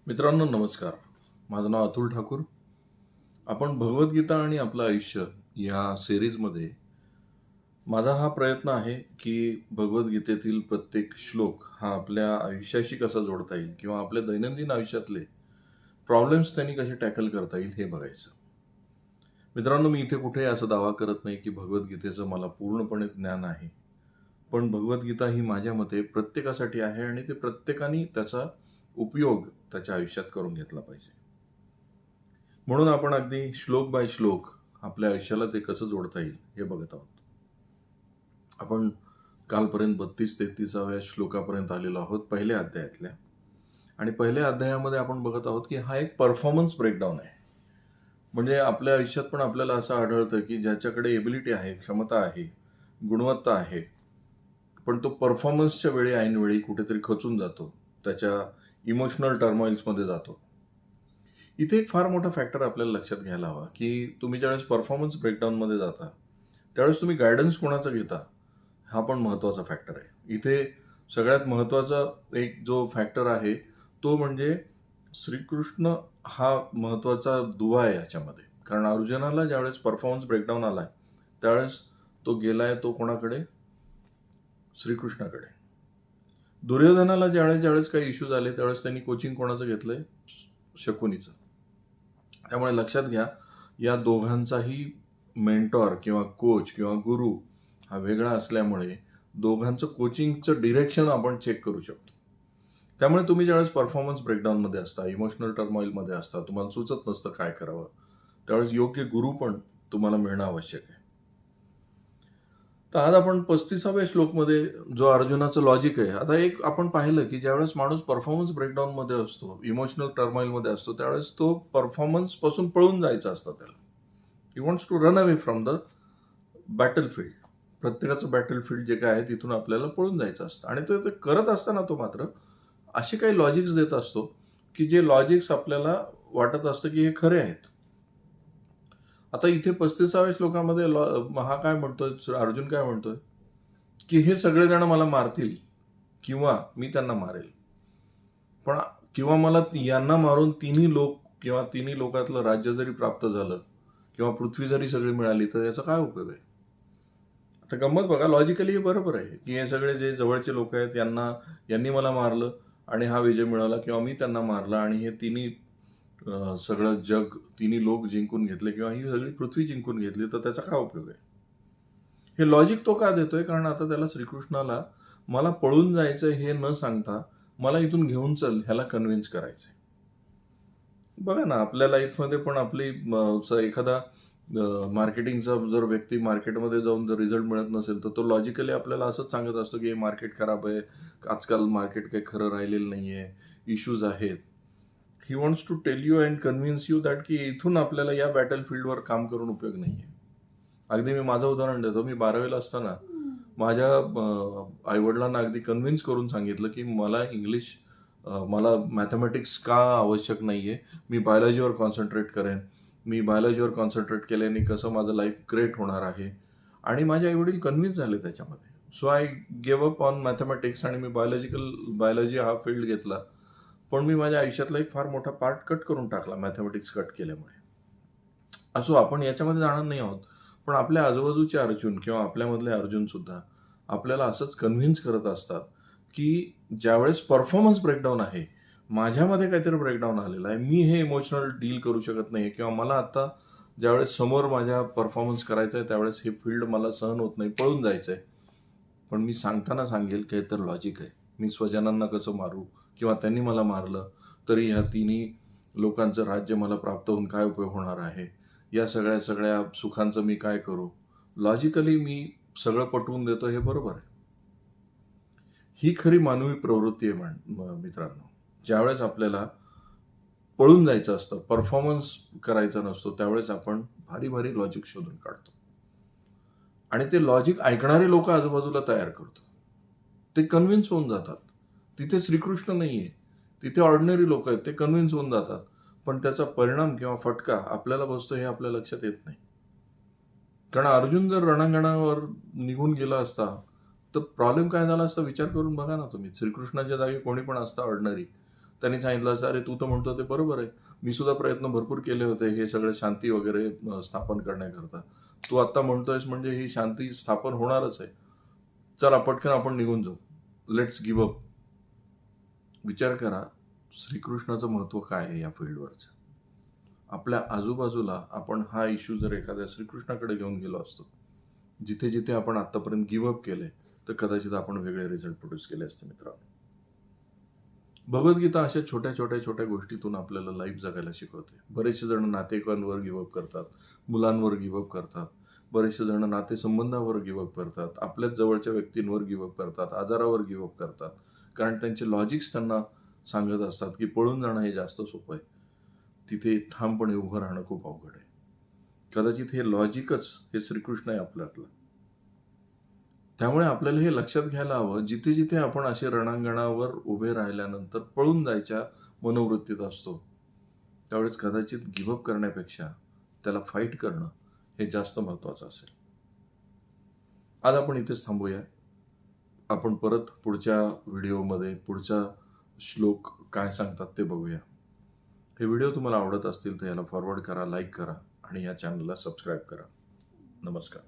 मित्रांनो नमस्कार. माझं नाव अतुल ठाकूर. आपण भगवद्गीता आणि आपलं आयुष्य या सिरीजमध्ये माझा हा प्रयत्न आहे की भगवद्गीतेतील प्रत्येक श्लोक हा आपल्या आयुष्याशी कसा जोडता येईल किंवा आपल्या दैनंदिन आयुष्यातले प्रॉब्लेम्स त्यांनी कसे टॅकल करता येईल हे बघायचं. मित्रांनो, मी इथे कुठेही असा दावा करत नाही की भगवद्गीतेचं मला पूर्णपणे ज्ञान आहे. पण भगवद्गीता ही माझ्या मते प्रत्येकासाठी आहे आणि ते प्रत्येकाने त्याचा उपयोग त्याच्या आयुष्यात करून घेतला पाहिजे. म्हणून आपण अगदी श्लोक बाय श्लोक आपल्या आयुष्याला ते कसं जोडता येईल हे बघत आहोत. आपण कालपर्यंत 32-33व्या श्लोकापर्यंत आलेलो आहोत पहिल्या अध्यायातल्या. आणि पहिल्या अध्यायामध्ये आपण बघत आहोत की हा एक परफॉर्मन्स ब्रेकडाऊन आहे. म्हणजे आपल्या आयुष्यात पण आपल्याला असं आढळतं की ज्याच्याकडे एबिलिटी आहे, क्षमता आहे, गुणवत्ता आहे, पण तो परफॉर्मन्सच्या वेळी ऐनवेळी कुठेतरी खचून जातो, त्याच्या इमोशनल टर्मॉइल्समध्ये जातो. इथे एक फार मोठा फॅक्टर आपल्याला लक्षात घ्यायला हवा की तुम्ही ज्यावेळेस परफॉर्मन्स ब्रेकडाऊनमध्ये जाता त्यावेळेस तुम्ही गायडन्स कोणाचा घेता हा पण महत्त्वाचा फॅक्टर आहे. इथे सगळ्यात महत्त्वाचा एक जो फॅक्टर आहे तो म्हणजे श्रीकृष्ण हा महत्त्वाचा दुवा आहे याच्यामध्ये. कारण अर्जुनाला ज्यावेळेस परफॉर्मन्स ब्रेकडाऊन आलाय त्यावेळेस तो गेलाय तो कोणाकडे? श्रीकृष्णाकडे. दुर्योधनाला ज्यावेळेस काही इश्यूज आले त्यावेळेस त्यांनी कोचिंग कोणाचं घेतलंय? शकुनीचं. त्यामुळे लक्षात घ्या, या दोघांचाही मेंटॉर किंवा कोच किंवा गुरु हा वेगळा असल्यामुळे दोघांचं कोचिंगचं डिरेक्शन आपण चेक करू शकतो. त्यामुळे तुम्ही ज्यावेळेस परफॉर्मन्स ब्रेकडाऊनमध्ये असता, इमोशनल टर्मॉइलमध्ये असता, तुम्हाला सुचत नसतं काय करावं, त्यावेळेस योग्य गुरु पण तुम्हाला मिळणं आवश्यक आहे. तर आज आपण 35व्या श्लोकमध्ये जो अर्जुनाचं लॉजिक आहे, आता एक आपण पाहिलं की ज्यावेळेस माणूस परफॉर्मन्स ब्रेकडाऊनमध्ये असतो, इमोशनल टर्मॉइलमध्ये असतो, त्यावेळेस तो परफॉर्मन्सपासून पळून जायचं असतं त्याला. He wants to run away from the battlefield. प्रत्येकाचं बॅटलफील्ड जे काय आहे तिथून आपल्याला पळून जायचं असतं. आणि ते करत असताना तो मात्र असे काही लॉजिक्स देत असतो की जे लॉजिक्स आपल्याला वाटत असतं की हे खरे आहेत. आता इथे 35व्या श्लोकामध्ये हा काय म्हणतोय, अर्जुन काय म्हणतोय की हे सगळेजण मला मारतील किंवा मी त्यांना मारेल, पण किंवा मला यांना मारून तिन्ही लोक किंवा तिन्ही लोकातलं राज्य जरी प्राप्त झालं किंवा पृथ्वी जरी सगळी मिळाली तर याचा काय उपयोग आहे? आता गंमत बघा, लॉजिकली हे बरोबर आहे की हे सगळे जे जवळचे लोक आहेत यांनी मला मारलं आणि हा विजय मिळवला किंवा मी त्यांना मारला आणि हे तिन्ही सगळं जग तिन्ही लोक जिंकून घेतले किंवा ही सगळी पृथ्वी जिंकून घेतली तर त्याचा काय उपयोग आहे? हे लॉजिक तो का देतोय? कारण आता त्याला श्रीकृष्णाला मला पळून जायचं हे न सांगता मला इथून घेऊन चल ह्याला कन्व्हिन्स करायचंय. बघा ना, आपल्या लाईफमध्ये पण आपली एखादा मार्केटिंगचा जर व्यक्ती मार्केटमध्ये जाऊन जर रिझल्ट मिळत नसेल तर तो लॉजिकली आपल्याला असंच सांगत असतो की हे मार्केट खराब आहे, आजकाल मार्केट काही खरं राहिलेलं नाही आहे, इश्यूज आहेत. He wants to tell you and convince you that की इथून आपल्याला या बॅटलफील्डवर काम करून उपयोग नाही आहे. अगदी मी माझं उदाहरण देतो. मी 12वीला असताना माझ्या आईवडिलांना अगदी कन्व्हिन्स करून सांगितलं की मला मॅथमॅटिक्स का आवश्यक नाही आहे, मी बायोलॉजीवर कॉन्सन्ट्रेट करेन, मी बायोलॉजीवर कॉन्सन्ट्रेट केल्याने कसं माझं लाईफ ग्रेट होणार आहे. आणि माझे आईवडील कन्व्हिन्स झाले त्याच्यामध्ये. So I gave up on mathematics आणि मी बायोलॉजी हा फील्ड घेतला. पण मी माझ्या आयुष्यातला एक फार मोठा पार्ट कट करून टाकला मॅथमॅटिक्स कट केल्यामुळे. असो, आपण याच्यामध्ये जाणार नाही आहोत. पण आपल्या आजूबाजूचे अर्जुन किंवा आपल्यामधले अर्जुन सुद्धा आपल्याला असंच कन्व्हिन्स करत असतात की ज्यावेळेस परफॉर्मन्स ब्रेकडाऊन आहे, माझ्यामध्ये काहीतरी ब्रेकडाऊन आलेला आहे, मी हे इमोशनल डील करू शकत नाही किंवा मला आता ज्यावेळेस समोर माझ्या परफॉर्मन्स करायचा आहे त्यावेळेस हे फील्ड मला सहन होत नाही, पळून जायचं आहे. पण मी सांगताना सांगेल काही तर लॉजिक आहे. मी स्वजनांना कसं मारू किंवा त्यांनी मला मारलं तरी ह्या तिन्ही लोकांचं राज्य मला प्राप्त होऊन काय उपयोग होणार आहे, या सगळ्या सुखांचं मी काय करू? लॉजिकली मी सगळं पटवून देतो हे बरोबर आहे. ही खरी मानवी प्रवृत्ती आहे मित्रांनो. ज्यावेळेस आपल्याला पळून जायचं असतं, परफॉर्मन्स करायचा नसतो, त्यावेळेस आपण भारी भारी लॉजिक शोधून काढतो आणि ते लॉजिक ऐकणारे लोक आजूबाजूला तयार करतो. ते कन्व्हिन्स होऊन जातात. तिथे श्रीकृष्ण नाहीये, तिथे ऑर्डिनरी लोक आहेत, ते कन्व्हिन्स होऊन जातात. पण त्याचा परिणाम किंवा फटका आपल्याला बसतो हे आपल्या लक्षात येत नाही. कारण अर्जुन जर रणांगणावर निघून गेला असता तर प्रॉब्लेम काय झाला असता विचार करून बघा ना तुम्ही. श्रीकृष्णाच्या जागी कोणी पण असता ऑर्डिनरी त्यांनी सांगितलं असं, अरे तू तर म्हणतो ते बरोबर आहे, मी सुद्धा प्रयत्न भरपूर केले होते हे सगळं शांती वगैरे स्थापन करण्याकरता. तू आत्ता म्हणतोयस म्हणजे ही शांती स्थापन होणारच आहे. चला पटकन आपण निघून जाऊ. Let's give up. विचार करा, श्रीकृष्णाचं महत्त्व काय आहे या फील्डवरचं. आपल्या आजूबाजूला आपण हा इश्यू जर एखाद्या श्रीकृष्णाकडे घेऊन गेलो असतो, जिथे जिथे आपण आतापर्यंत गिव्ह अप केले, तर कदाचित आपण वेगळे रिझल्ट प्रोड्यूस केले असते मित्रांनो. भगवद्गीता अशा छोट्या छोट्या छोट्या गोष्टीतून आपल्याला लाईफ जगायला शिकवते. बरेचसे जण नातेवाईकांवर गिव्ह अप करतात, मुलांवर गिव्ह अप करतात, बरेचसे जण नातेसंबंधावर गिव्ह अप करतात, आपल्याच जवळच्या व्यक्तींवर गिव्ह अप करतात, आजारावर गिव्ह अप करतात. कारण त्यांचे लॉजिक्स त्यांना सांगत असतात की पळून जाणं हे जास्त सोपं आहे, तिथे ठामपणे उभं राहणं खूप अवघड आहे. कदाचित हे लॉजिकच हे श्रीकृष्ण आहे आपल्यातलं. त्यामुळे आपल्याला हे लक्षात घ्यायला हवं, जिथे जिथे आपण असे रणांगणावर उभे राहिल्यानंतर पळून जायच्या मनोवृत्तीत असतो, त्यावेळेस कदाचित गिव्हअप करण्यापेक्षा त्याला फाईट करणं हे जास्त महत्त्वाचं असेल. आज आपण इथेच थांबूया. आपण परत पुढच्या व्हिडिओमध्ये पुढचा श्लोक काय सांगतात ते बघूया. हे व्हिडिओ तुम्हाला आवडत असतील तर याला फॉरवर्ड करा, लाईक करा आणि या चॅनलला सबस्क्राईब करा. नमस्कार.